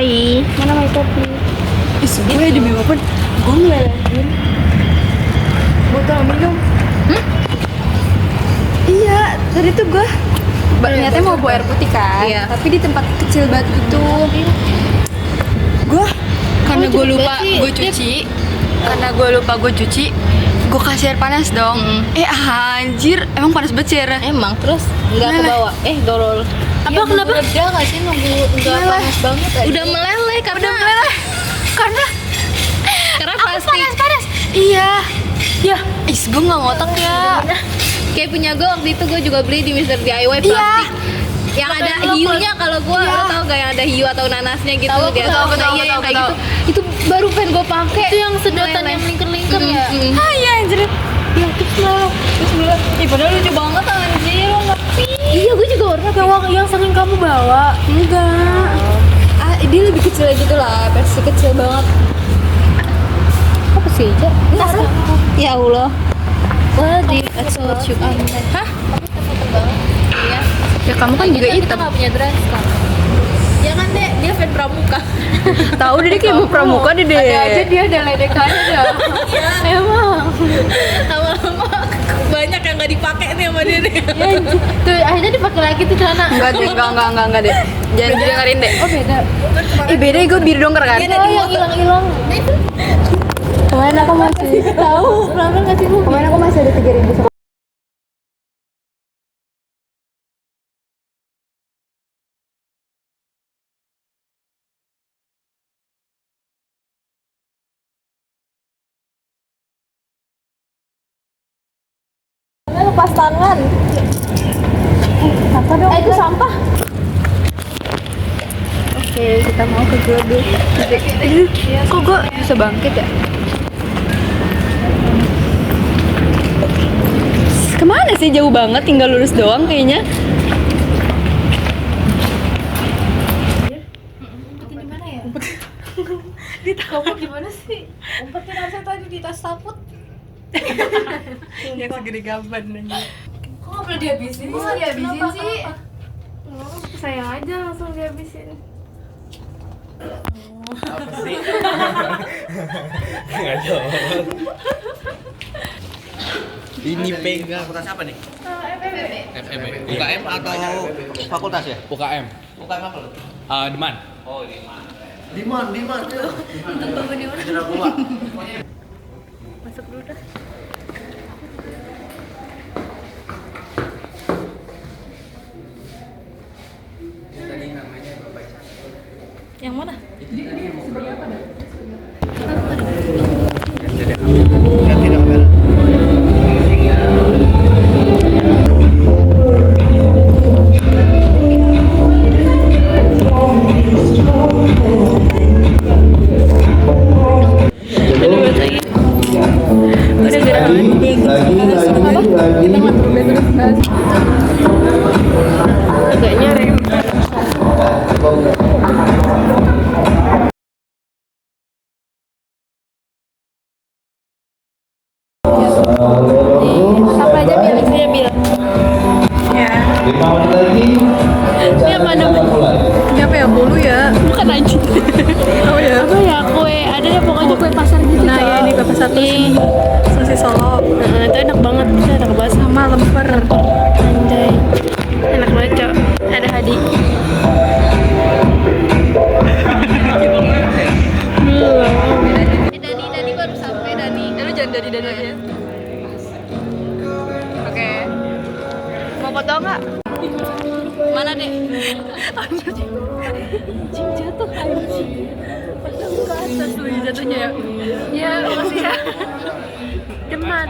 Hai. Mana My Sophie? Gue demi apapun, gue ngelewatin botol minum. Iya, tadi tuh gue niatnya mau bawa air putih kan, Iya. tapi di tempat kecil banget gitu. Gue karena gue lupa gue cuci, gue kasih air panas dong. Anjir, emang panas banget sih airnya. Emang terus nggak ke Meleleh. bawah. Dorol. Apa, kenapa? Udah nggak sih nunggu nggak Meleleh. panas banget aja. Udah meleleh karena karena plastik. panas. Iya. Ya, gue nggak ngotak ya. Kayak punya gue waktu itu gue juga beli di Mr. DIY plastik. Yang ada hiunya kalau gue lo tau gak yang ada hiu atau nanasnya gitu Tahu, di atas. tahu, Iya yang kayak tahu. gitu. Itu baru pengen gue pakai. Itu yang sedotan Meleleh. yang lingkar-lingkar ya. Iya anjir. Ya terus ih padahal lucu banget anjir, lo ngerti. Iya gue juga warna Yang sering kamu bawa. Enggak. Dia lebih kecil gitu lah, versi kecil banget. apa sih aja? Ntar. Ya Allah. Wah di exotic Hah? Iya. Ya kamu kan juga Kita hitam. nggak punya dress kan? Ya kan deh, dia fan pramuka. Tahu deh dia kayak mau pramuka deh. Ada aja dia ada ledekannya dah. Emang. Lama-lama banyak yang nggak dipakai nih sama dia nih. Tuh akhirnya dipakai lagi tuh celana. Enggak deh, enggak deh. Jangan didengerin deh. Oh beda. Beda gue biru dongker kan. Oh yang hilang-hilang. Kemarin aku masih Tahu, kenapa nggak sih? Kemarin aku masih ada 3.000. Lepas tangan. Apa dong? Itu sampah. Oke, kita mau ke gedung. Kok gue bisa bangkit ya? Kemana sih? Jauh banget, tinggal lurus doang kayaknya. Di mana ya? Kamu gimana sih? Umpetin harusnya tadi di tas takut. Yang segede gaban aja. Kok nggak boleh dihabisin? Kok nggak dihabisin sih? Sayang aja langsung dihabisin. Apa sih? Nggak jawab. Ini pegang fakultas apa nih? FEB. UKM atau fakultas ya? UKM. UKM apa lo? Deman. Oh, Deman. Deman. Cedera gua. Masuk dulu dah. Yang mana? Agaknya rem. Apa aja Bil? Isinya Bil. Ya. 5 menit lagi. Ini apa namanya? Siapa ya? Bolu ya? Bukan anjing. Oh ya. Apa ya kue? Ada ya pokoknya kue pasar gitu. Nah, ya ini kue pasar terus. Nih. Sosis Solo. Nah, itu enak banget. Bisa enak banget Sama lemper. anjay. Enak banget, Cok. Ada Hadi. Dani baru sampai Dani. Lu jangan Dani aja. Oke. Mau foto nggak? Mana deh? Anjing jatuh anjing. Ke atas tuh jatuhnya ya. Ya, makasih ya. Keman.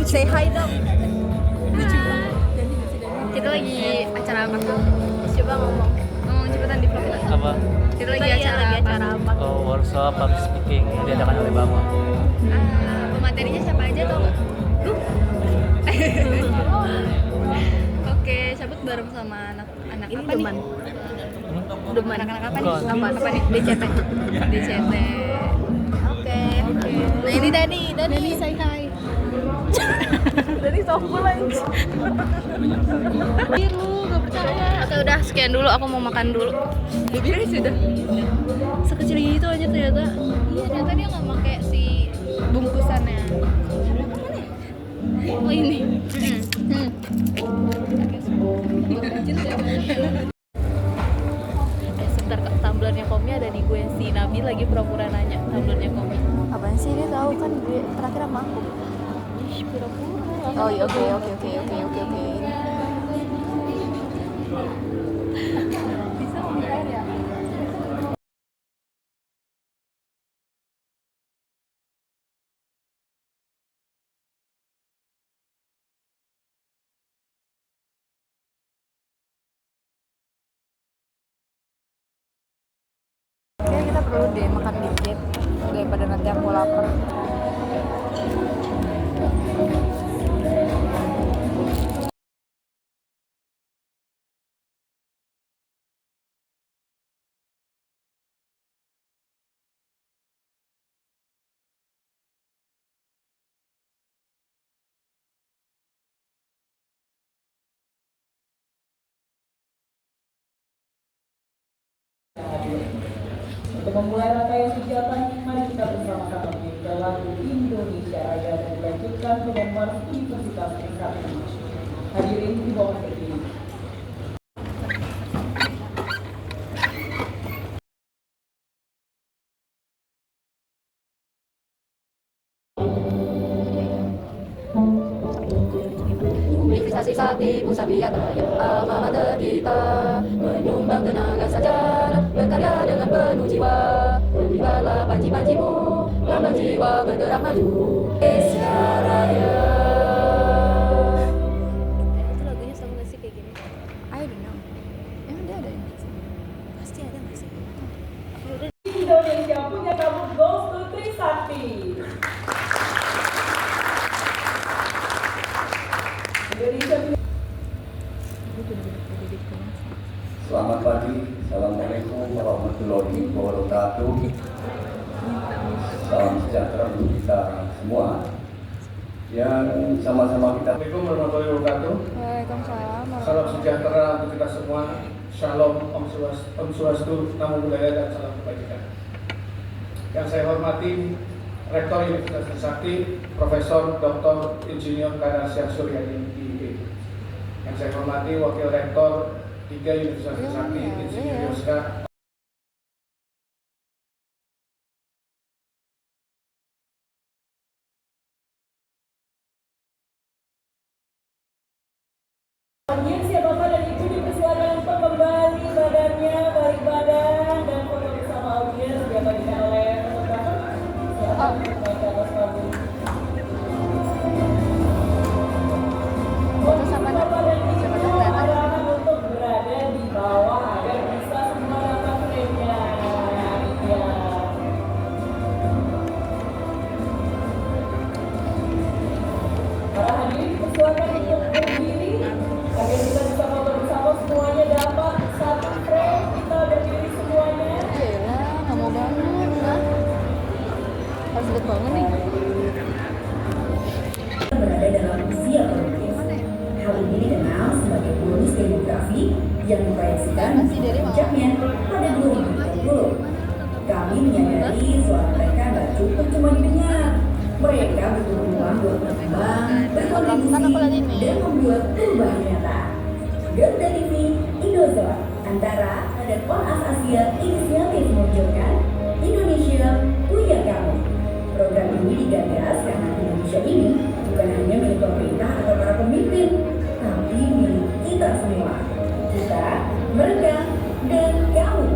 Say hi dong. Kita lagi acara apa? Coba ngomong. Ngomong cepetan di vlog kita. Apa? Kita lagi Iya, acara lagi apa? acara apa? Workshop public speaking yang diadakan oleh Bangun. Pematerinya siapa aja tau nggak? Lu? Oke, cabut bareng sama anak-anak Ini apa teman. nih? Demen anak-anak apa nih? Apa nih? DCT. DCT. Oke. Nah ini Dani say hi. Dani sopo lagi. Lu gak percaya. Oke udah sekian dulu, aku mau makan dulu. Bibirnya sudah sekecil itu aja ternyata. Iya ternyata dia nggak pakai si bungkusannya. Oh ini. Sebentar kak, tumblernya Komi ada di gue. Si Nabi lagi pura-pura nanya tumblernya Komi. Apaan sih, dia tahu kan gue terakhir sama aku. Ih, pura-pura. Oh iya, oke. Bisa ngomong air ya? Kayaknya kita perlu deh makan dikit daripada nanti aku lapar. Untuk memulai rangkaian kegiatan, mari kita bersama-sama menyanyikan lagu Indonesia Raya dan dilanjutkan dengan Mars Universitas Trisakti. Hadirin di bawah berdiri. Universitas Trisakti Pusat Biata yang alma mater kita, menyumbang tenaga sarjana, berkarya dengan penuh jiwa. Terlibatlah panci-pancimu, lambang jiwa bergerak maju. Indonesia Raya. Itu lagunya sama gak sih kayak gini? I don't know. Emang dia ada yang pasti ada nggak sih? Indonesia punya kamu goes to Trisakti. Selamat pagi, Assalamualaikum warahmatullahi wabarakatuh. Salam sejahtera untuk kita semua yang sama-sama kita. Assalamualaikum warahmatullahi wabarakatuh. Waalaikumsalam. Salam sejahtera untuk kita semua. Shalom, Om Swastiastu, Namo Buddhaya, dan salam kebajikan. Yang saya hormati Rektor Universitas Trisakti, Profesor Dr. Insinyur Kadar Syah Suryadi IIB. Yang saya hormati Wakil Rektor 3 Universitas Trisakti, Insinyur Yoska. Siap Bapak dan Ibu dipersilakan untuk kembali badannya, balik badan, dan foto bersama audiens diabadikan oleh fotografer. Silakan naik ke atas panggung. Foto sama Bapak dan Ibu siapa tahu kelihatan. arahan untuk berada di bawah agar bisa semua dapat frame-nya. Ya. Para hadirin dipersilakan untuk berdiri agar kita bisa foto bersama, semuanya dapat satu frame. Kita berdiri semuanya. Yelah, nggak mau bangun lah. Harus deket banget nih. Berada dalam usia produktif. Hal ini dikenal sebagai bonus demografi yang diproyeksikan puncaknya pada 2030. Kami menyadari suara mereka nggak cukup cuma didengar. Mereka butuh ruang buat berkembang, berkontribusi, dan membuat perubahan nyata. Garuda TV, Indozone, Antara, dan ONAS Asia inisiatif meluncurkan Indonesia Punya Kamu. Program ini digagas karena Indonesia ini bukan hanya milik pemerintah atau para pemimpin, tapi milik kita semua. Kita, mereka, dan kamu.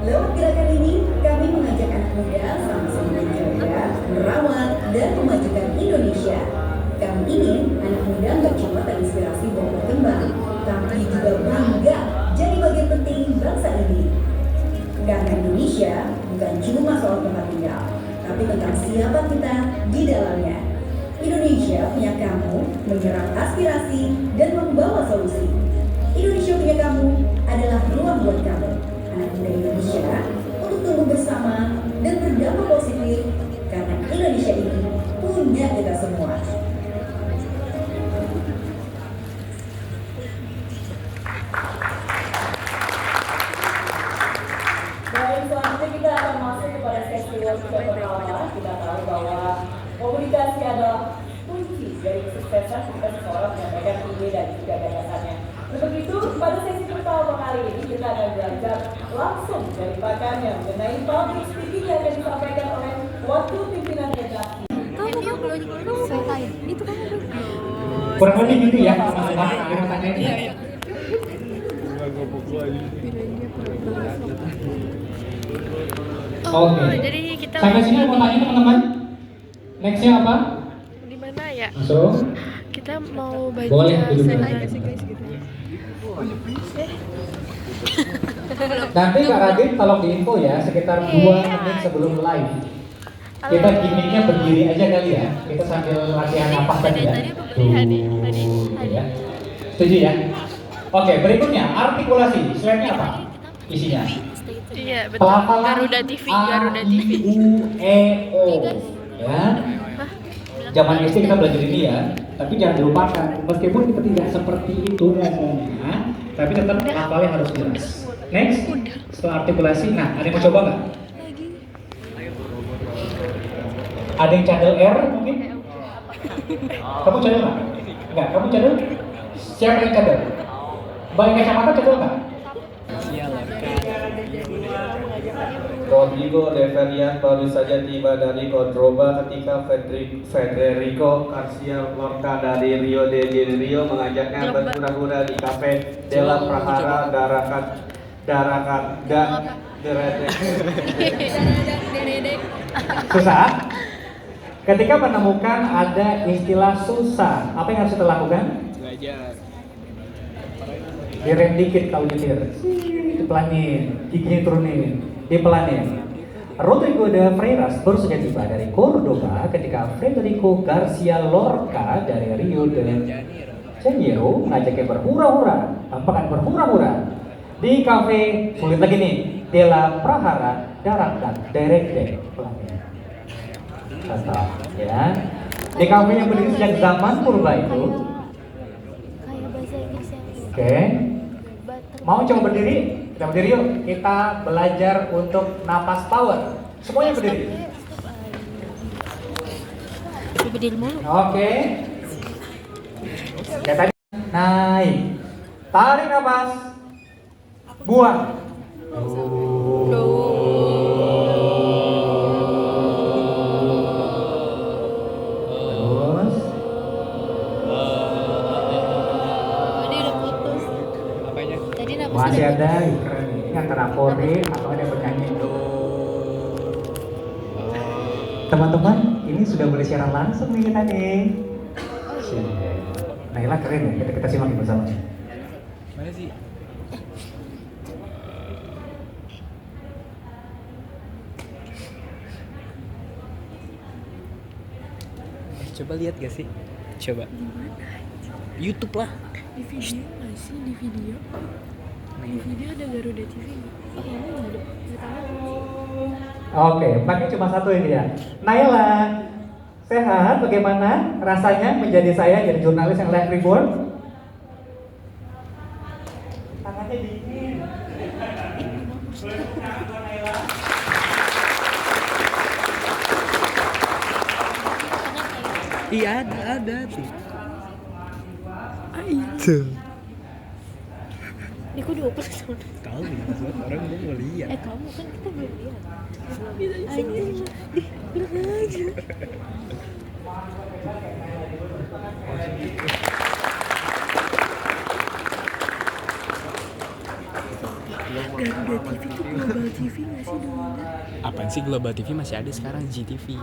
Lewat gerakan ini, kami mengajak anak muda sama-sama menjaga, merawat, dan memajukan Indonesia. Kami ingin anak muda nggak cuma terinspirasi buat berkembang, tapi juga bangga jadi bagian penting bangsa ini. Karena Indonesia bukan cuma soal tempat tinggal, tapi tentang siapa kita di dalamnya. Indonesia punya kamu menyerap aspirasi dan membawa solusi. Indonesia punya kamu adalah ruang buat kamu. anak muda Indonesia untuk tumbuh bersama dan berdampak positif karena Indonesia ini punya kita semua. Baik, selanjutnya kita akan masuk kepada sesi workshop pertama. Kita tahu bahwa komunikasi adalah kunci dari kesuksesan ketika seseorang menyampaikan ide dan juga gagasannya. Untuk itu, pada sesi pertama kali ini kita akan belajar langsung dari pakarnya mengenai public speaking yang akan disampaikan oleh wakil pimpinan redaksi. Itu kamu Kurang lebih gitu ya teman-teman. Iya. Oke. Jadi kita Sampai sini mau tanya teman-teman. Nextnya apa? di mana ya? Masuk. Kita mau baca Boleh dulu. Nanti Kak Radit tolong diinfo ya sekitar 2 menit sebelum live. Kita gimmicknya berdiri aja kali ya. Kita sambil latihan napas tadi ya. Ya. Setuju ya? Oke, berikutnya artikulasi. Slide-nya apa? Isinya. Iya, betul. Pelafalan Garuda TV, Garuda TV. A, I, U, E, O. Ya. Zaman SD kita belajar ini ya, tapi jangan dilupakan. Meskipun kita tidak seperti itu ngomongnya, tapi tetap hafalnya harus jelas. Next, setelah artikulasi, nah ada yang mau coba nggak? Ada yang cadel R mungkin? Kamu cadel nggak? Nggak, kamu cadel? Siapa yang cadel? Mbak yang kacamata cadel nggak? Rodrigo Deverian baru saja tiba dari Cordoba ketika Federico Garcia Lorca dari Rio de Janeiro mengajaknya berpura-pura di Cafe Della Prahara Susah? Ketika menemukan ada istilah susah, apa yang harus kita lakukan? Belajar. Direm dikit kalau nyetir, dipelanin, giginya turunin, dipelanin. Rodrigo de Freitas baru saja tiba dari Cordoba ketika Federico Garcia Lorca dari Rio de Janeiro mengajaknya berhura-hura, tampakan berhura-hura di kafe sulit lagi nih, Della Prahara Darakat Derek pelanin. Tetap ya. Di kafe yang berdiri sejak zaman purba itu. Oke. Mau coba berdiri? Kita berdiri yuk. Kita belajar untuk napas power. Semuanya berdiri. Berdiri mulu. Oke. Ya tadi naik. Tarik napas. Buang. Terus. Masih ada keren nih. Ini antara kode atau ada penyanyi. Teman-teman, ini sudah boleh siaran langsung nih kita nih. Naila keren ya, kita simak bersama. Mana sih? Coba lihat gak sih? Coba. YouTube lah. Di video nggak sih? Di video? Di video ada Garuda TV nggak? Ini nggak ada. Oke, pakai cuma satu ini ya. Naila, sehat? Bagaimana rasanya menjadi saya jadi jurnalis yang live report? Tangannya dingin. Iya ada tuh. Tuh. Ini kok dioper sama? Tahu orang gue mau lihat. Kamu kan kita belum lihat. Anjir. Bilang aja. Garuda TV itu Global TV nggak sih dulu? Apaan sih Global TV masih ada sekarang GTV.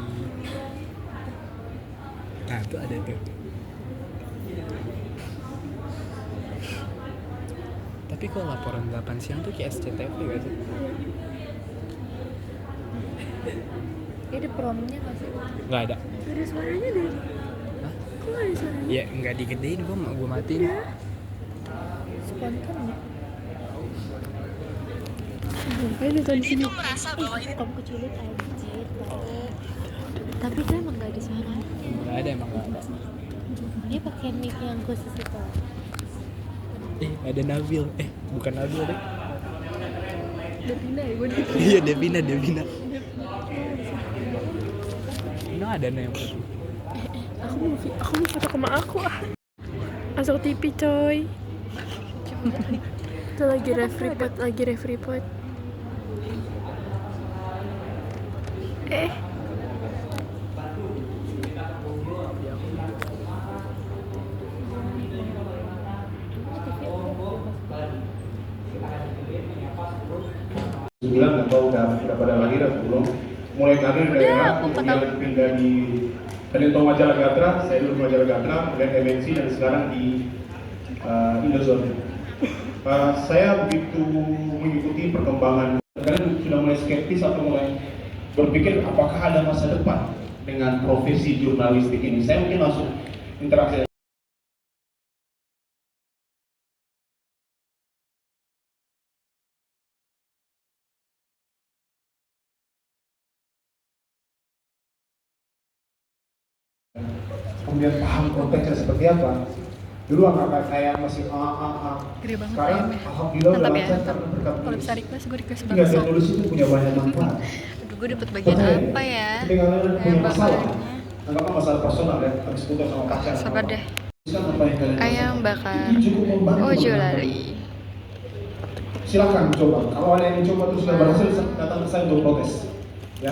Nah itu ada tuh. Tapi kok laporan 8 siang tuh kayak SCTV gak sih? Ada promnya nggak sih? Nggak ada. Ada suaranya deh. Hah? Kok nggak ada suaranya? Ya nggak digedein, gue matiin. Spontan ya? Ngapain itu di sini? Kamu keculik anjir. Tapi itu emang gak ada suaranya. Nggak ada, emang nggak ada. Dia pakai mic yang khusus itu. Ada Nabil. Bukan Nabil deh. Devina ya gue. Iya, Devina. Ini ada yang putih. Aku mau foto sama aku ah. Masuk TV coy. Itu lagi refri pot. Nggak tahu udah pada lahir atau belum. Mulai karir daerah, kemudian pindah di Penito Majalah Gatra, saya dulu Majalah Gatra, kemudian MNC dan sekarang di Indozone. Saya begitu mengikuti perkembangan. Kalian sudah mulai skeptis atau mulai berpikir apakah ada masa depan dengan profesi jurnalistik ini? Saya mungkin langsung interaksi. Kemudian paham konteksnya seperti apa. Dulu anak-anak saya masih Gede banget sekarang ayamnya. alhamdulillah Mantap udah ya. lancar karena berkat Kalau bisa request gue request Enggak, bakso. dan nulis itu punya banyak manfaat. Aduh, gue dapet bagian apa ya? Ketika kalian punya masalah, bakarnya. anggaplah masalah personal ya, habis putus sama pacar. Sabar deh. Tuliskan apa yang kalian Ayam rasakan. bakar Itu cukup membantu. Ojo teman-teman. lali. Silakan coba. Kalau ada yang coba terus nggak berhasil, datang ke saya untuk protes. Ya.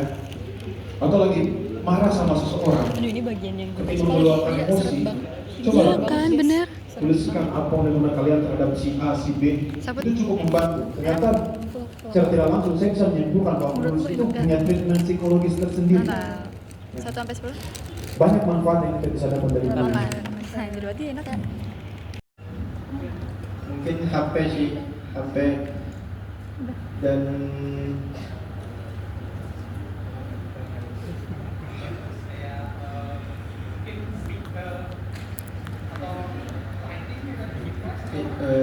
Atau lagi marah sama seseorang. Aduh ini bagian yang gue Ketika mengeluarkan emosi, coba Iya kan bener. tuliskan apa hubungan kalian terhadap si A, si B. Sabut. Itu cukup membantu. Ternyata secara tidak langsung saya bisa menyimpulkan bahwa menulis itu punya treatment psikologis tersendiri. Mantap. 1 sampai 10? Banyak manfaat yang kita bisa dapat dari menulis. 8. Nah, jadi berarti enak ya? Mungkin HP sih, HP dan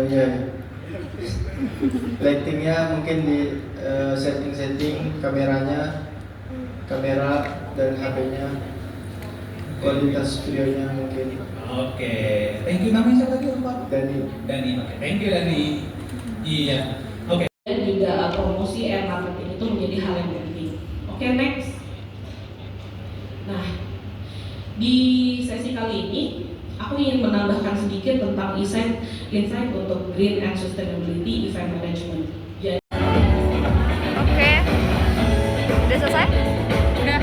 ya lightingnya mungkin di setting kameranya, kamera dan HP-nya, kualitas videonya mungkin. Oke, thank you. Namanya siapa tadi Pak? Dani. Oke, thank you Dani. Iya. Oke. Dan juga promosi marketing itu menjadi hal yang penting. Oke, next. Nah, di sesi kali ini aku ingin menambahkan sedikit tentang insight untuk green and sustainability event management. Jadi, Oke. Udah selesai? Udah.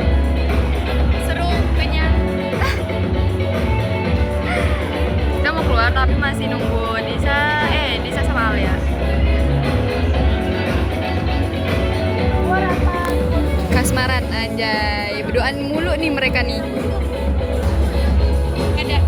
Seru kayaknya. Udah mau keluar tapi masih nunggu Disa sama Alia. Kasmaran anjay. Berdoaan mulu nih mereka nih. Ada.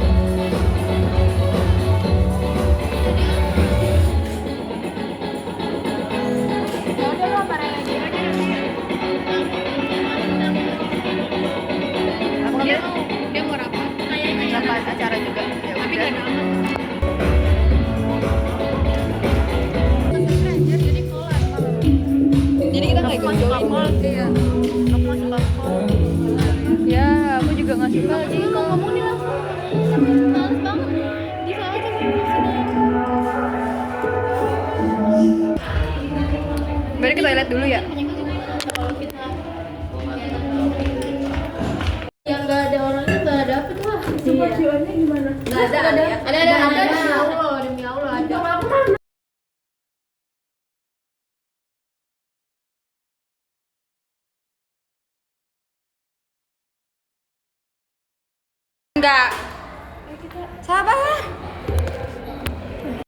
Dia mau rapat. Rapat acara juga. Ya tapi gak nama. Jadi kita nggak ikut join. Iya. Aku masuk bakpol. Ya, aku juga nggak suka. Jadi kok ngomong nih langsung. Males banget. Bisa aja Balik ke toilet dulu ya. Yang nggak ada orangnya nggak dapet lah. Coba cuannya gimana? Nggak ada. Ada. Demi Allah ada. Enggak. Sabar.